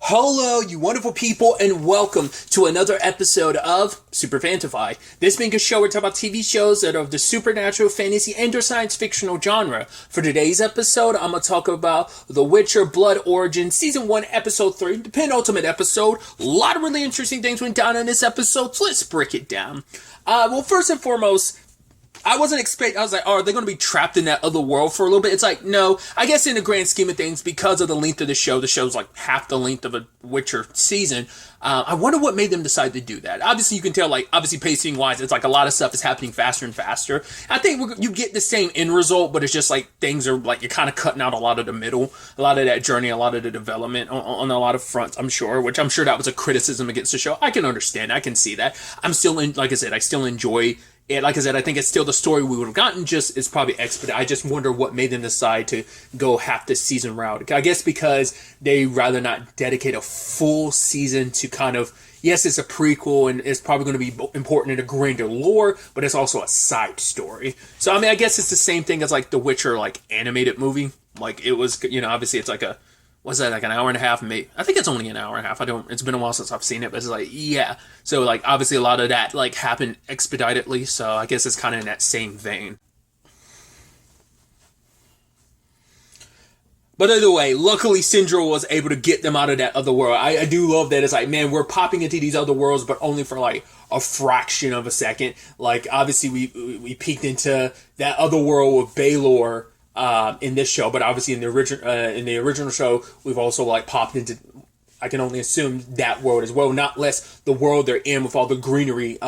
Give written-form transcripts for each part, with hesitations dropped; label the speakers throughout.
Speaker 1: Hello, you wonderful people, and welcome to another episode of SuperFantaFi. This being a show where we talk about TV shows that are of the supernatural, fantasy, and or science fictional genre. For today's episode, I'm going to talk about The Witcher Blood Origin, Season 1, Episode 3, the penultimate episode. A lot of really interesting things went down in this episode, so let's break it down. Well, first and foremost, I wasn't expecting, I was like, oh, are they going to be trapped in that other world for a little bit? It's like, no. I guess in the grand scheme of things, because of the length of the show's like half the length of a Witcher season. I wonder what made them decide to do that. Obviously, you can tell, like, obviously pacing-wise, it's like a lot of stuff is happening faster and faster. I think you get the same end result, but it's just like things are like, you're kind of cutting out a lot of the middle, a lot of that journey, a lot of the development on a lot of fronts, I'm sure, which I'm sure that was a criticism against the show. I can understand, I can see that. I'm still like I said, I still enjoy it. Like I said, I think it's still the story we would have gotten, just it's probably expedited. I just wonder what made them decide to go half the season route. I guess because they rather not dedicate a full season to kind of, yes, it's a prequel and it's probably going to be important in a grander lore, but it's also a side story. So, I mean, I guess it's the same thing as like the Witcher, like, animated movie. Like, it was, obviously it's like a, what's that, like an hour and a half? Maybe, I think it's only an hour and a half. It's been a while since I've seen it, but it's like, yeah. So, like, obviously a lot of that, like, happened expeditedly, so I guess it's kind of in that same vein. But either way, luckily Syndra was able to get them out of that other world. I do love that. It's like, man, we're popping into these other worlds, but only for like a fraction of a second. Like, obviously we peeked into that other world with Baelor in this show, but obviously in the original show, we've also like popped into, I can only assume, that world as well, not less the world they're in with all the greenery.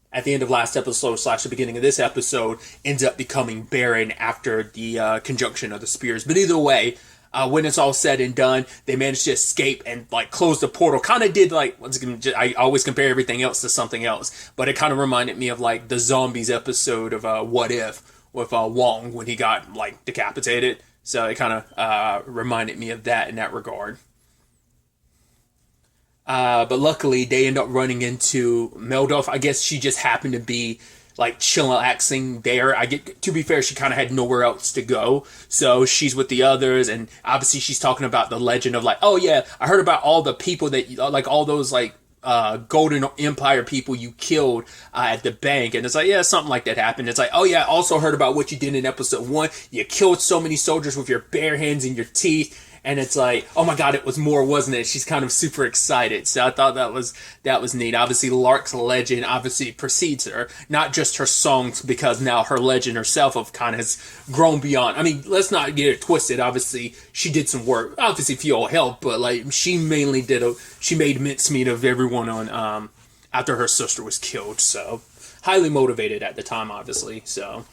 Speaker 1: At the end of last episode / the beginning of this episode, ends up becoming barren after the conjunction of the spears. But either way, when it's all said and done, they managed to escape and like close the portal. Kind of did like, once again, I always compare everything else to something else, but it kind of reminded me of like the zombies episode of What If with Wong when he got like decapitated. So it kind of reminded me of that in that regard. But luckily, they end up running into Meldorf. I guess she just happened to be like chillaxing there. To be fair, she kind of had nowhere else to go, so she's with the others, and obviously she's talking about the legend of like, oh yeah, I heard about all the people that like all those like Golden Empire people you killed at the bank, and it's like, yeah, something like that happened. It's like, oh yeah, I also heard about what you did in episode 1. You killed so many soldiers with your bare hands and your teeth. And it's like, oh my god, it was more, wasn't it? She's kind of super excited. So I thought that was neat. Obviously, Lark's legend obviously precedes her. Not just her songs, because now her legend herself of kind of has grown beyond. I mean, let's not get it twisted. Obviously, she did some work. Obviously, Fiol helped, but like she mainly she made mincemeat of everyone on after her sister was killed. So highly motivated at the time, obviously. So.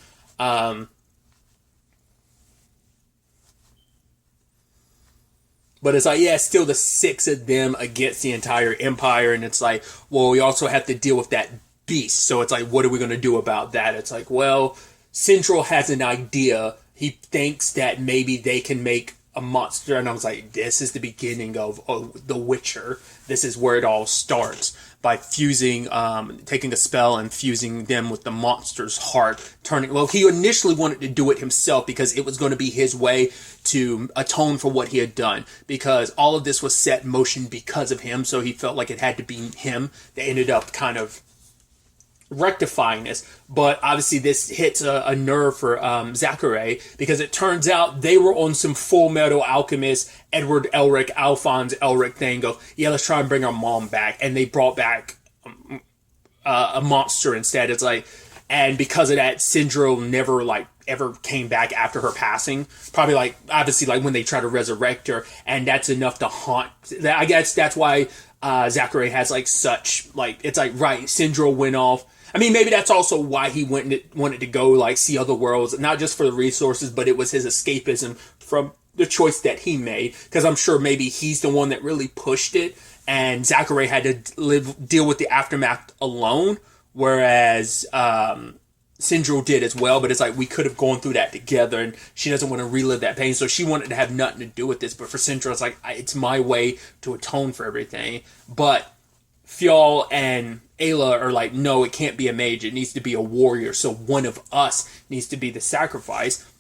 Speaker 1: But it's like, yeah, still the 6 of them against the entire empire. And it's like, well, we also have to deal with that beast. So it's like, what are we going to do about that? It's like, well, Central has an idea. He thinks that maybe they can make a monster. And I was like, this is the beginning of The Witcher. This is where it all starts. By fusing, taking a spell and fusing them with the monster's heart. Well, he initially wanted to do it himself because it was going to be his way to atone for what he had done. Because all of this was set in motion because of him, so he felt like it had to be him. They ended up kind of rectifying this, but obviously this hits a nerve for Zachary, because it turns out they were on some Full Metal Alchemist Alphonse Elric thing of, yeah, let's try and bring our mom back, and they brought back a monster instead. It's like, and because of that, Syndrome never like ever came back after her passing, probably like obviously like when they try to resurrect her, and that's enough to haunt. I guess that's why Zachary has like such like, it's like, right, Syndrome went off. I mean, maybe that's also why he wanted to go, like, see other worlds, not just for the resources, but it was his escapism from the choice that he made. Because I'm sure maybe he's the one that really pushed it, and Zachary had to deal with the aftermath alone, whereas Syndrome did as well. But it's like, we could have gone through that together, and she doesn't want to relive that pain, so she wanted to have nothing to do with this. But for Syndrome, it's like, it's my way to atone for everything. But Fjall and Ayla are like, no, it can't be a mage. It needs to be a warrior. So one of us needs to be the sacrifice.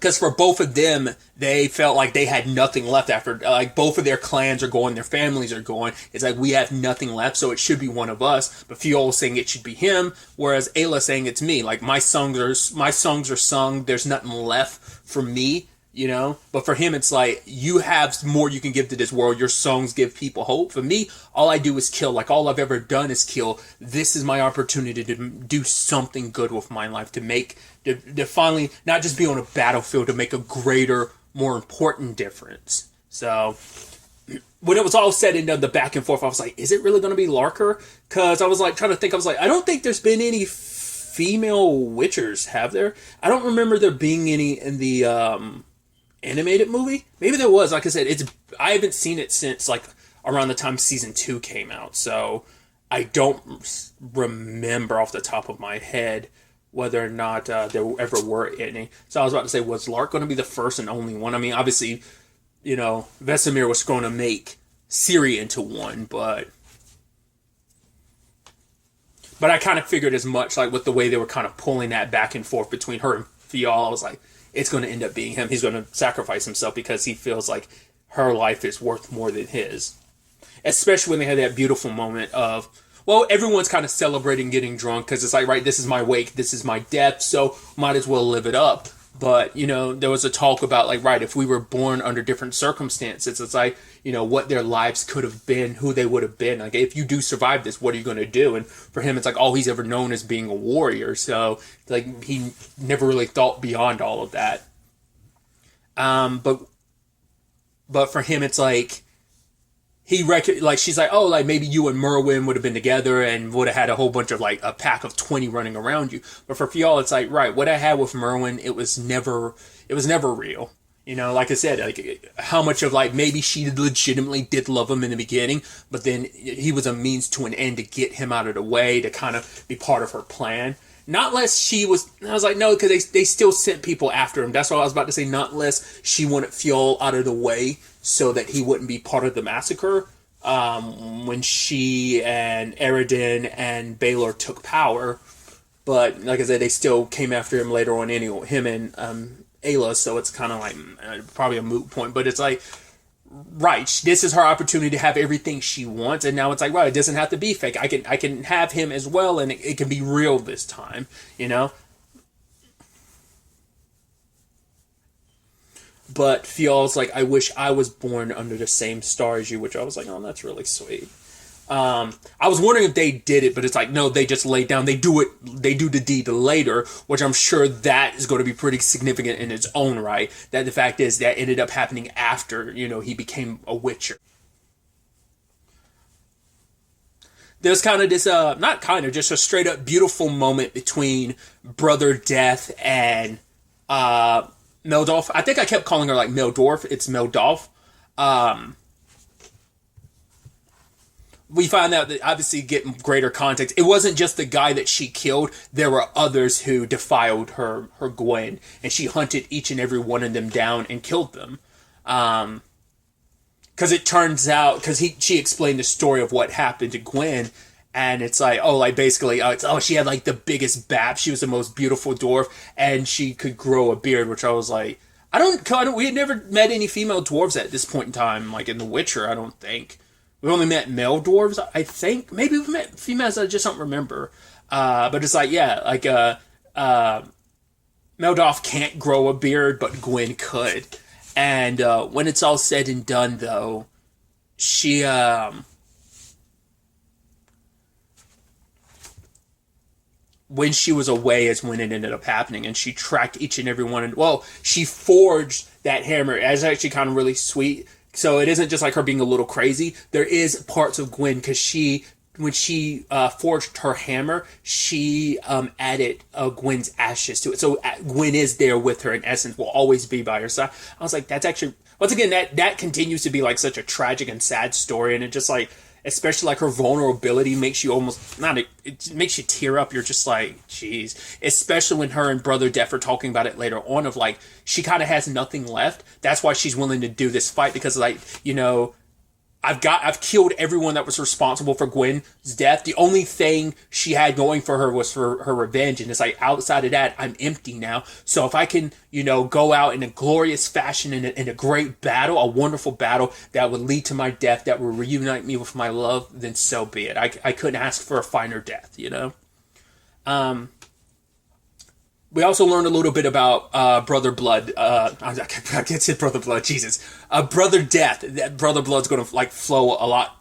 Speaker 1: because for both of them, they felt like they had nothing left after, like, both of their clans are going, their families are going. It's like, we have nothing left, so it should be one of us. But Fiol saying it should be him, whereas Ayla saying it's me. Like, my songs are sung. There's nothing left for me, you know. But for him, it's like, you have more you can give to this world. Your songs give people hope. For me, all I do is kill. Like, all I've ever done is kill. This is my opportunity to do something good with my life, to finally not just be on a battlefield, to make a greater, more important difference. So when it was all said and done, the back and forth, I was like, is it really going to be Larker? Because I was like trying to think. I was like, I don't think there's been any female Witchers, have there? I don't remember there being any in the animated movie. Maybe there was. Like I said, I haven't seen it since like around the time season 2 came out, so I don't remember off the top of my head whether or not there ever were any. So I was about to say, was Lark going to be the first and only one? I mean, obviously, you know, Vesemir was going to make Ciri into one, but I kind of figured as much, like with the way they were kind of pulling that back and forth between her and Fial. I was like, it's going to end up being him. He's going to sacrifice himself because he feels like her life is worth more than his. Especially when they had that beautiful moment of, well, everyone's kind of celebrating getting drunk because it's like, right, this is my wake, this is my death, so might as well live it up. But, you know, there was a talk about, like, right, if we were born under different circumstances, it's like, you know, what their lives could have been, who they would have been. Like, if you do survive this, what are you going to do? And for him, it's like all he's ever known is being a warrior. So, like, he never really thought beyond all of that. But for him, it's like, she's like, oh, like maybe you and Merwin would have been together and would have had a whole bunch of like a pack of 20 running around you. But for Fial, it's like, right, what I had with Merwin, it was never real. You know, like I said, like how much of like maybe she legitimately did love him in the beginning, but then he was a means to an end to get him out of the way, to kind of be part of her plan. Not unless she was, I was like, no, because they still sent people after him. That's what I was about to say. Not unless she wanted Fiol out of the way so that he wouldn't be part of the massacre. When she and Eridan and Baylor took power. But like I said, they still came after him later on anyway, him and Ayla, so it's kind of like probably a moot point. But it's like, right, this is her opportunity to have everything she wants, and now it's like, right, it doesn't have to be fake. I can have him as well, and it can be real this time, you know? But Fial's like, I wish I was born under the same star as you, which I was like, oh, that's really sweet. I was wondering if they did it, but it's like, no, they just laid down. They do the deed later, which I'm sure that is going to be pretty significant in its own right. That the fact is that ended up happening after, you know, he became a Witcher. There's kind of this, not kind of, just a straight up beautiful moment between Brother Death and, Meldolf. I think I kept calling her like Meldorf. It's Meldolf. We find out that obviously get greater context. It wasn't just the guy that she killed. There were others who defiled her Gwen, and she hunted each and every one of them down and killed them. Because it turns out, because she explained the story of what happened to Gwen. And it's like, oh, like basically, she had like the biggest bap. She was the most beautiful dwarf, and she could grow a beard, which I was like, we had never met any female dwarves at this point in time, like in The Witcher, I don't think. We only met male dwarves, I think. Maybe we've met females, I just don't remember. But it's like, yeah, like, Meldolf can't grow a beard, but Gwen could. And when it's all said and done, though, she, when she was away is when it ended up happening, and she tracked each and every one. Well, she forged that hammer. It's actually kind of really sweet. So it isn't just like her being a little crazy. There is parts of Gwen, because when she forged her hammer, she added Gwen's ashes to it. So Gwen is there with her, in essence, will always be by her side. I was like, that's actually, once again, that continues to be like such a tragic and sad story, and it just like, especially like her vulnerability makes you it makes you tear up. You're just like, geez. Especially when her and Brother Death are talking about it later on, of like, she kind of has nothing left. That's why she's willing to do this fight, because like, you know, I've killed everyone that was responsible for Gwen's death. The only thing she had going for her was for her revenge. And it's like, outside of that, I'm empty now. So if I can, go out in a glorious fashion in a great battle, a wonderful battle that would lead to my death, that would reunite me with my love, then so be it. I couldn't ask for a finer death, We also learned a little bit about Brother Blood. I can't say Brother Blood, Jesus. Brother Death. That Brother Blood's going to flow a lot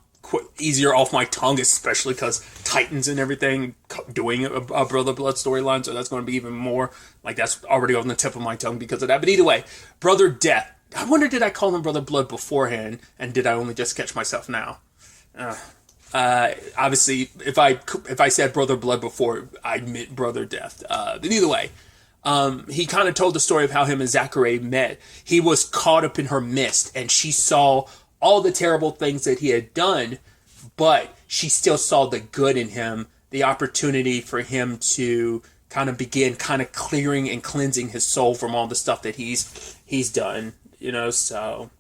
Speaker 1: easier off my tongue, especially because Titans and everything doing a Brother Blood storyline. So that's going to be even more, that's already on the tip of my tongue because of that. But either way, Brother Death. I wonder, did I call him Brother Blood beforehand, and did I only just catch myself now? Obviously, if I said Brother Blood before, I meant Brother Death. But either way, he kind of told the story of how him and Zachary met. He was caught up in her mist, and she saw all the terrible things that he had done, but she still saw the good in him, the opportunity for him to kind of begin kind of clearing and cleansing his soul from all the stuff that he's done, so...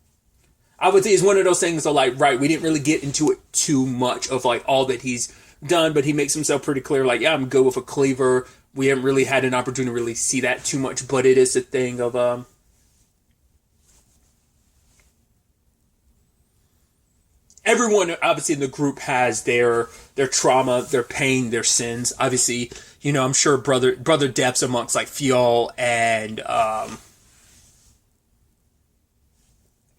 Speaker 1: I would say it's one of those things of right, we didn't really get into it too much of all that he's done, but he makes himself pretty clear, yeah, I'm good with a cleaver. We haven't really had an opportunity to really see that too much, but it is a thing of, everyone obviously in the group has their trauma, their pain, their sins. Obviously, I'm sure Brother Depp's amongst Fiol and,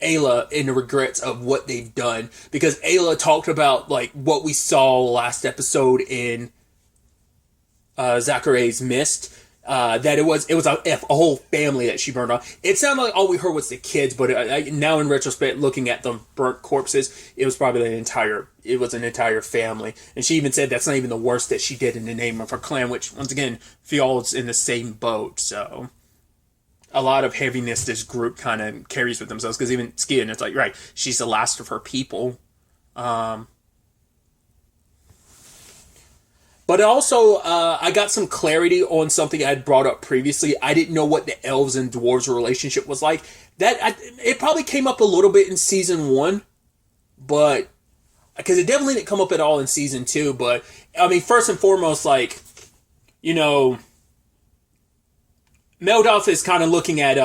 Speaker 1: Ayla in the regrets of what they've done, because Ayla talked about what we saw last episode in Zachary's Mist, that it was a whole family that she burned off. It sounded like all we heard was the kids, but now in retrospect, looking at the burnt corpses, it was probably an entire family. And she even said that's not even the worst that she did in the name of her clan, which once again, Fiol's in the same boat, so a lot of heaviness this group kind of carries with themselves, because even Skian, it's right, she's the last of her people. But also, I got some clarity on something I had brought up previously. I didn't know what the elves and dwarves relationship was like. It probably came up a little bit in season 1, but because it definitely didn't come up at all in season 2. But I mean, first and foremost, Meldoff is kind of looking at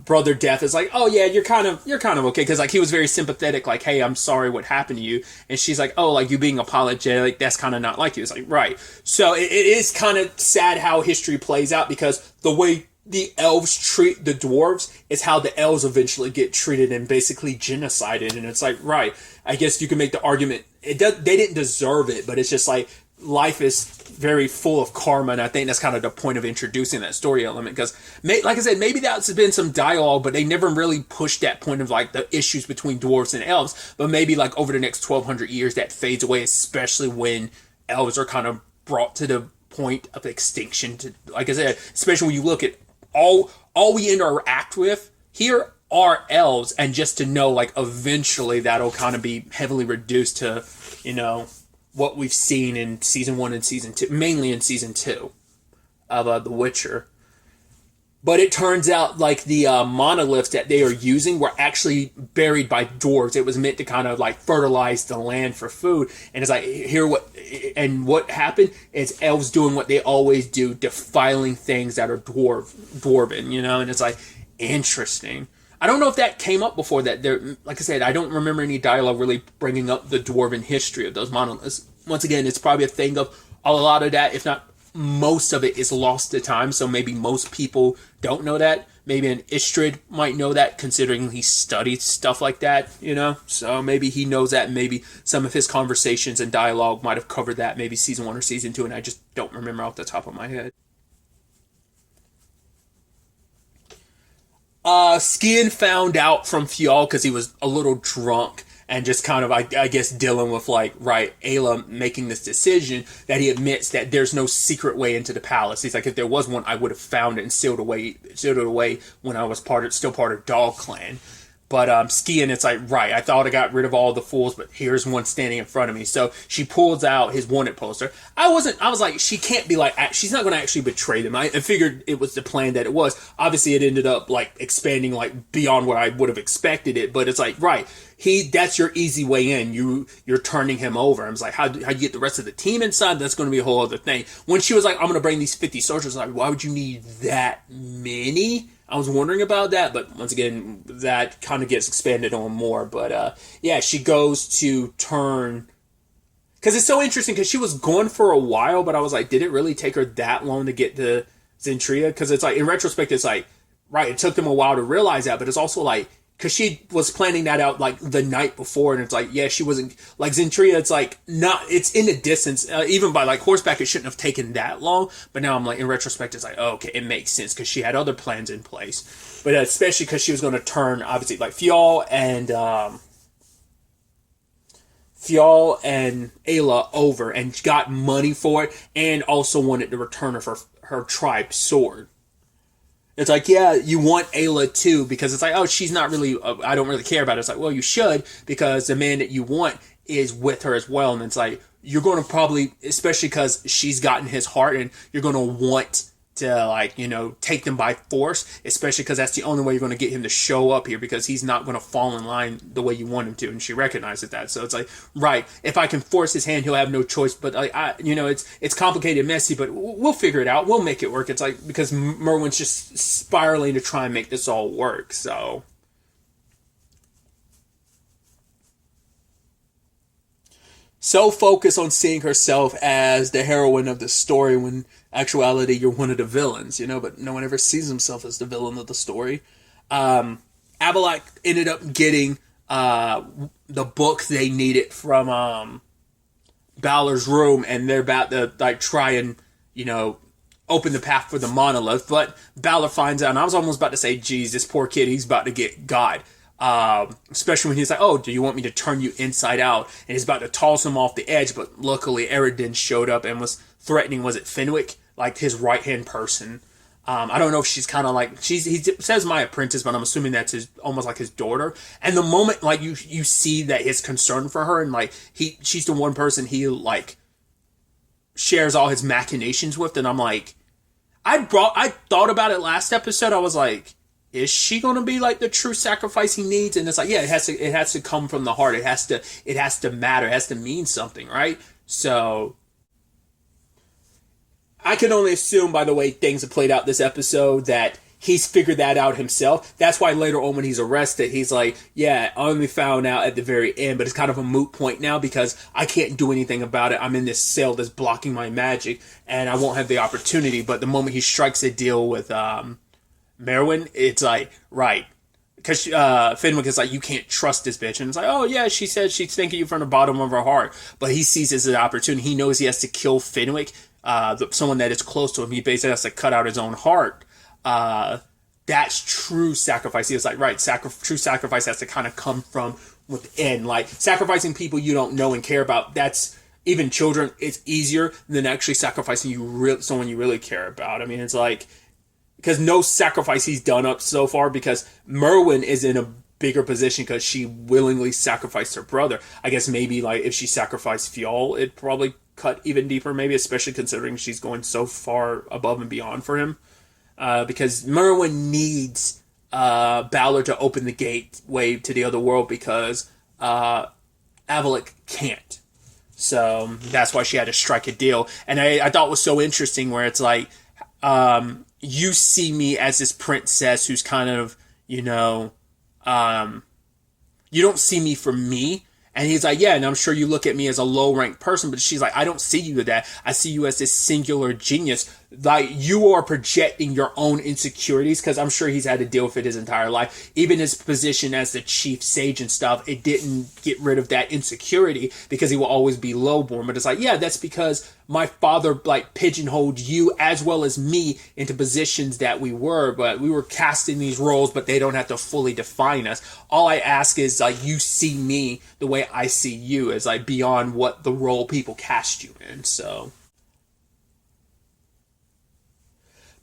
Speaker 1: Brother Death as oh yeah, you're kind of okay, because he was very sympathetic, hey, I'm sorry what happened to you, and she's oh, you being apologetic, that's kind of not like you. It's right. So it is kind of sad how history plays out, because the way the elves treat the dwarves is how the elves eventually get treated and basically genocided, and it's right. I guess you can make the argument they didn't deserve it, but it's just life is very full of karma, and I think that's kind of the point of introducing that story element, because like I said, maybe that's been some dialogue, but they never really pushed that point of the issues between dwarves and elves. But maybe over the next 1,200 years that fades away, especially when elves are kind of brought to the point of extinction, to, like I said, especially when you look at all we interact with here are elves, and just to know eventually that'll kind of be heavily reduced to what we've seen in season 1 and season 2, mainly in season 2 of The Witcher. But it turns out the monoliths that they are using were actually buried by dwarves. It was meant to kind of fertilize the land for food. And it's what happened is elves doing what they always do, defiling things that are dwarven, and it's interesting. I don't know if that came up before that. Like I said, I don't remember any dialogue really bringing up the dwarven history of those monoliths. Once again, it's probably a thing of a lot of that, if not most of it, is lost to time. So maybe most people don't know that. Maybe an Istrid might know that, considering he studied stuff like that, So maybe he knows that. Maybe some of his conversations and dialogue might have covered that, maybe season 1 or season 2, and I just don't remember off the top of my head. Skian found out from Fiol because he was a little drunk and just kind of, I guess, dealing with Ayla making this decision, that he admits that there's no secret way into the palace. He's if there was one, I would have found it and sealed it away when I was still part of Dog Clan. But skiing, it's like, right, I thought I got rid of all the fools, but here's one standing in front of me. So she pulls out his wanted poster. I was like, she can't be like, she's not going to actually betray them. I figured it was the plan that it was. Obviously, it ended up like expanding like beyond what I would have expected it. But it's like, right, that's your easy way in. You're turning him over. I was like, how do you get the rest of the team inside? That's going to be a whole other thing. When she was like, I'm going to bring these 50 soldiers, I was like, why would you need that many? I was wondering about that, but once again, that kind of gets expanded on more. But yeah, she goes to turn, because it's so interesting, because she was gone for a while, but I was like, did it really take her that long to get to Zentria? Because it's like, in retrospect, it's like, right, it took them a while to realize that, but it's also like, because she was planning that out like the night before, and it's like, yeah, she wasn't like Zentria. It's like not, it's in the distance. Even by like horseback, it shouldn't have taken that long. But now I'm like, in retrospect, it's like, oh, okay, it makes sense because she had other plans in place. But especially because she was going to turn obviously like Fjall and Ayla over, and got money for it, and also wanted to return her tribe sword. It's like, yeah, you want Ayla too, because it's like, oh, she's not really, I don't really care about it. It's like, well, you should, because the man that you want is with her as well. And it's like, you're going to probably, especially because she's gotten his heart, and you're going to want to, like, take them by force, especially because that's the only way you're going to get him to show up here, because he's not going to fall in line the way you want him to. And she recognizes that. So it's like, right, if I can force his hand, he'll have no choice. But like, it's complicated, messy, but we'll figure it out. We'll make it work. It's like, because Merwin's just spiraling to try and make this all work. So focused on seeing herself as the heroine of the story, when actuality you're one of the villains, but no one ever sees himself as the villain of the story. Abalak ended up getting the book they needed from Balor's room, and they're about to like try and open the path for the monolith. But Balor finds out, and I was almost about to say, geez, this poor kid, he's about to get God. Especially when he's like, oh, do you want me to turn you inside out? And he's about to toss him off the edge, but luckily Eridan showed up and was threatening, was it Fenwick? Like his right-hand person. I don't know if she's kind of like, he says my apprentice, but I'm assuming that's almost like his daughter. And the moment like you see that his concern for her, and like she's the one person he like shares all his machinations with, and I'm like, I thought about it last episode. I was like, is she going to be like the true sacrifice he needs? And it's like, yeah, it has to come from the heart. It has to matter. It has to mean something, right? So I can only assume by the way things have played out this episode that he's figured that out himself. That's why later on when he's arrested, he's like, yeah, I only found out at the very end, but it's kind of a moot point now because I can't do anything about it. I'm in this cell that's blocking my magic, and I won't have the opportunity. But the moment he strikes a deal with Merwin, it's like, right. Because Fenwick is like, you can't trust this bitch. And it's like, oh yeah, she said she's thinking you from the bottom of her heart. But he sees this as an opportunity. He knows he has to kill Fenwick, someone that is close to him. He basically has to cut out his own heart. That's true sacrifice. He was like, right, true sacrifice has to kind of come from within. Like, sacrificing people you don't know and care about, that's, even children, it's easier than actually sacrificing someone you really care about. I mean, it's like, because no sacrifice he's done up so far, because Merwin is in a bigger position because she willingly sacrificed her brother. I guess maybe like if she sacrificed Fjall, it'd probably cut even deeper, maybe, especially considering she's going so far above and beyond for him. Because Merwin needs Balor to open the gateway to the other world, because Avalok can't. So that's why she had to strike a deal. And I thought it was so interesting where it's like, you see me as this princess who's kind of, you don't see me for me. And he's like, yeah, and I'm sure you look at me as a low-ranked person, but she's like, I don't see you as that. I see you as this singular genius. Like, you are projecting your own insecurities, because I'm sure he's had to deal with it his entire life. Even his position as the chief sage and stuff, it didn't get rid of that insecurity, because he will always be lowborn. But it's like, yeah, that's because my father, like, pigeonholed you as well as me into positions that we were, but we were cast in these roles, but they don't have to fully define us. All I ask is, like, you see me the way I see you, as, like, beyond what the role people cast you in, so.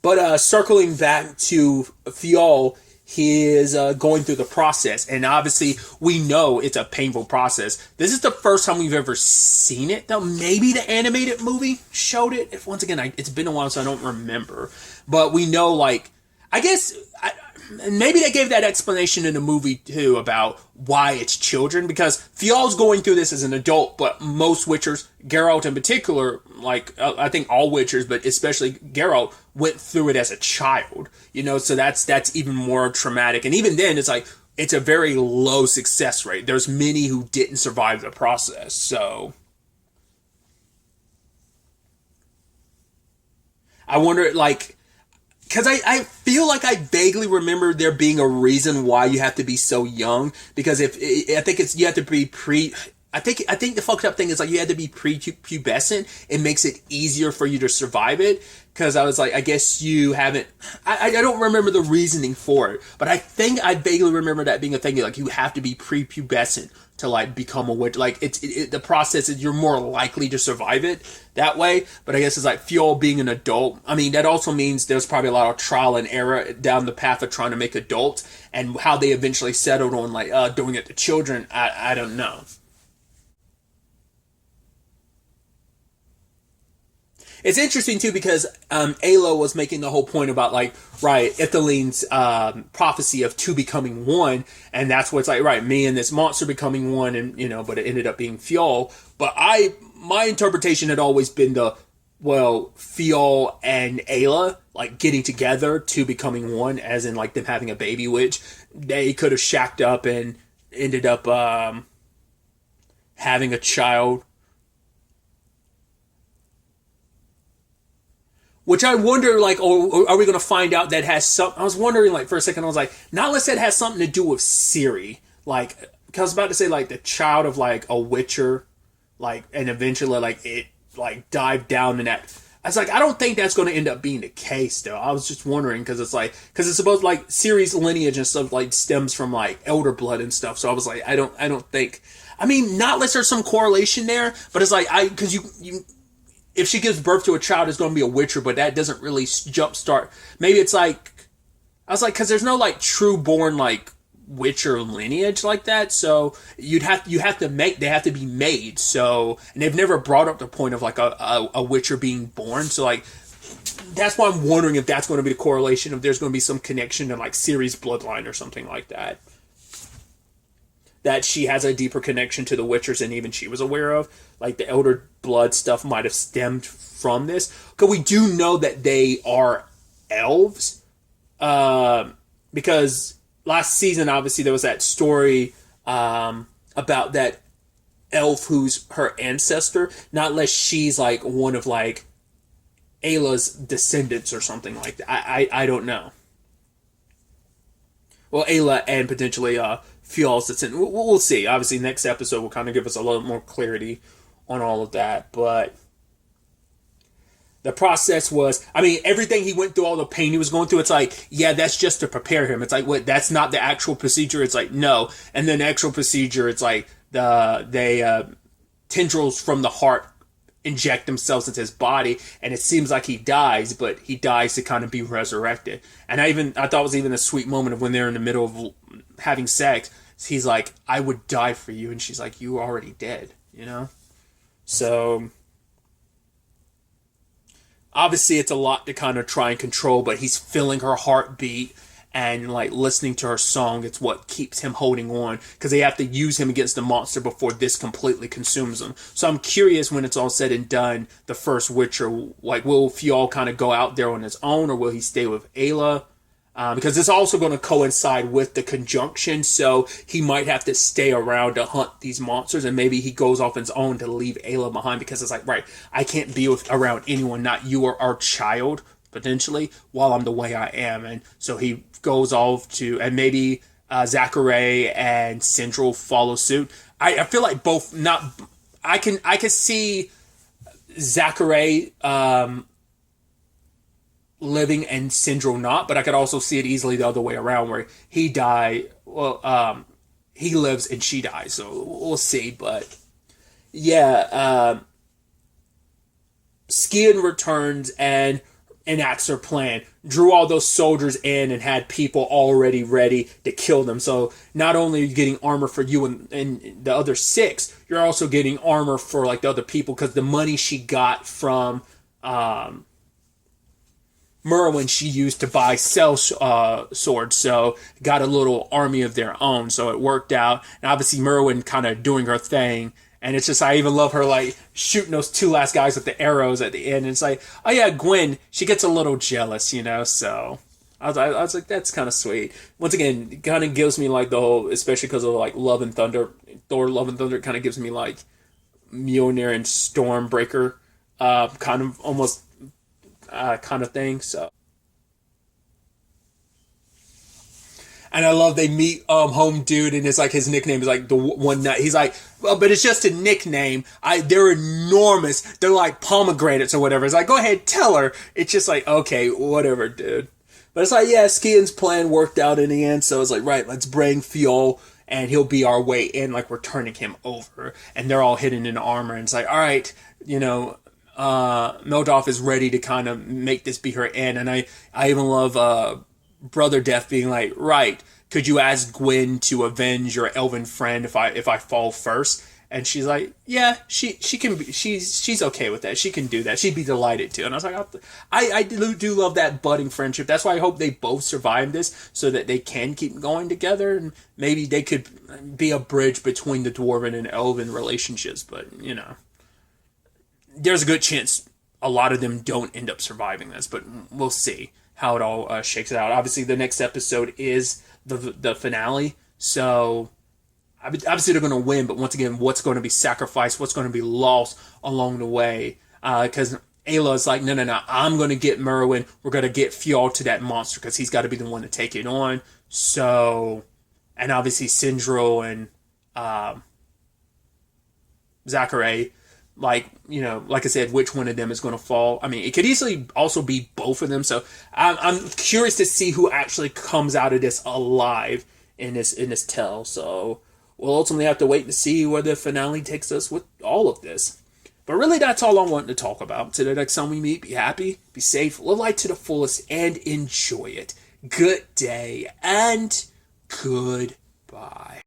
Speaker 1: But circling back to Fjall, he is going through the process. And obviously, we know it's a painful process. This is the first time we've ever seen it, though. Maybe the animated movie showed it. If once again, it's been a while, so I don't remember. But we know, like, I guess, maybe they gave that explanation in the movie, too, about why it's children. Because Fionl's going through this as an adult, but most Witchers, Geralt in particular, like, I think all Witchers, but especially Geralt, went through it as a child. You know, so that's even more traumatic. And even then, it's like, it's a very low success rate. There's many who didn't survive the process, so... I wonder, like... Because I feel like I vaguely remember there being a reason why you have to be so young. Because I think you have to be I think the fucked up thing is like you had to be pre-pubescent. It makes it easier for you to survive it. Because I was like, I guess you haven't. I don't remember the reasoning for it, but I think I vaguely remember that being a thing. Like you have to be pre-pubescent to like become a witch. Like the process is you're more likely to survive it that way. But I guess it's like Fionn being an adult. I mean, that also means there's probably a lot of trial and error down the path of trying to make adults, and how they eventually settled on like doing it to children. I don't know. It's interesting too because Ayla was making the whole point about like Ithaline's prophecy of two becoming one, and that's what's like me and this monster becoming one, and but it ended up being Fionn. But my interpretation had always been Fionn and Ayla like getting together to becoming one, as in like them having a baby, which they could have shacked up and ended up having a child. Which I wonder, like, are we going to find out that has some... I was wondering, like, for a second, I was like, not unless that has something to do with Ciri. Like, because I was about to say, like, the child of, like, a Witcher, like, and eventually, like, it, like, dived down in that... I was like, I don't think that's going to end up being the case, though. I was just wondering, because it's supposed, like, Ciri's lineage and stuff, like, stems from, like, elder blood and stuff. So I was like, I don't think... I mean, not unless there's some correlation there, but it's like, because you if she gives birth to a child, it's going to be a Witcher, but that doesn't really jumpstart. Maybe it's like, I was like, because there's no like true born like Witcher lineage like that, so they have to be made. So, and they've never brought up the point of like a Witcher being born. So like, that's why I'm wondering if that's going to be the correlation, if there's going to be some connection to like Ciri's bloodline or something like that. That she has a deeper connection to the Witchers than even she was aware of. Like the Elder Blood stuff might have stemmed from this. Because we do know that they are elves. Because last season, obviously, there was that story about that elf who's her ancestor. Not unless she's like one of like Ayla's descendants or something like that. I don't know. Well, Ayla and potentially Fion's descendant. We'll see. Obviously, next episode will kind of give us a little more clarity on all of that. But the process was, I mean, everything he went through, all the pain he was going through, it's like, yeah, that's just to prepare him. It's like, what? That's not the actual procedure. It's like, no. And then the actual procedure, it's like tendrils from the heart inject themselves into his body, and it seems like he dies, but he dies to kind of be resurrected. And I thought it was even a sweet moment of when they're in the middle of having sex. He's like, I would die for you, and she's like, you were already dead, So obviously it's a lot to kind of try and control, but he's feeling her heartbeat and like listening to her song. It's what keeps him holding on, because they have to use him against the monster before this completely consumes him. So I'm curious, when it's all said and done, the first Witcher, like, will Fionn kind of go out there on his own, or will he stay with Ayla? Because it's also going to coincide with the conjunction, so he might have to stay around to hunt these monsters, and maybe he goes off his own to leave Ayla behind, because it's like, I can't be around anyone, not you or our child, potentially, while I'm the way I am. And so he goes off to, and maybe Zachary and Central follow suit. I feel like both, not, I can see Zachary living and Syndrome not, but I could also see it easily the other way around, where he lives and she dies. So we'll see. But yeah, Skian returns, and enacts her plan, drew all those soldiers in and had people already ready to kill them. So not only are you getting armor for you and the other 6, you're also getting armor for like the other people, because the money she got from Merwin she used to buy swords, so got a little army of their own, so it worked out. And obviously Merwin kind of doing her thing, and it's just, I even love her like shooting those 2 last guys with the arrows at the end, and it's like, oh yeah, Gwen, she gets a little jealous, you know, so I was like, that's kind of sweet. Once again, it kind of gives me like the whole, especially because of like Love and Thunder, Thor Love and Thunder, kind of gives me like Mjolnir and Stormbreaker kind of almost kind of thing. So, and I love they meet Home Dude, and it's like his nickname is like the One Night. He's like, well, but it's just a nickname. They're enormous. They're like pomegranates or whatever. It's like, go ahead, tell her. It's just like, okay, whatever, dude. But it's like, yeah, Skian's plan worked out in the end. So it's like, right, let's bring Fjol, and he'll be our way in. Like, we're turning him over, and they're all hidden in armor. And it's like, all right, you know, Meldolf is ready to kind of make this be her end. And I even love Brother Death being like, right, could you ask Gwen to avenge your elven friend if I fall first? And she's like, yeah, she can be, she's okay with that. She can do that. She'd be delighted to. And I was like, I do love that budding friendship. That's why I hope they both survive this, so that they can keep going together, and maybe they could be a bridge between the dwarven and elven relationships. But, you know, there's a good chance a lot of them don't end up surviving this, but we'll see how it all shakes out. Obviously, the next episode is the finale, so obviously they're going to win, but once again, what's going to be sacrificed, what's going to be lost along the way, because Ayla's like, no, I'm going to get Merwin, we're going to get Fjol to that monster, because he's got to be the one to take it on. So, and obviously Sindril and Zachary, like, you know, like I said, which one of them is going to fall? I mean, it could easily also be both of them, so I'm curious to see who actually comes out of this alive in this tale. So we'll ultimately have to wait to see where the finale takes us with all of this. But really, that's all I wanted to talk about. Till the next time we meet, be happy, be safe, live life to the fullest, and enjoy it. Good day, and goodbye.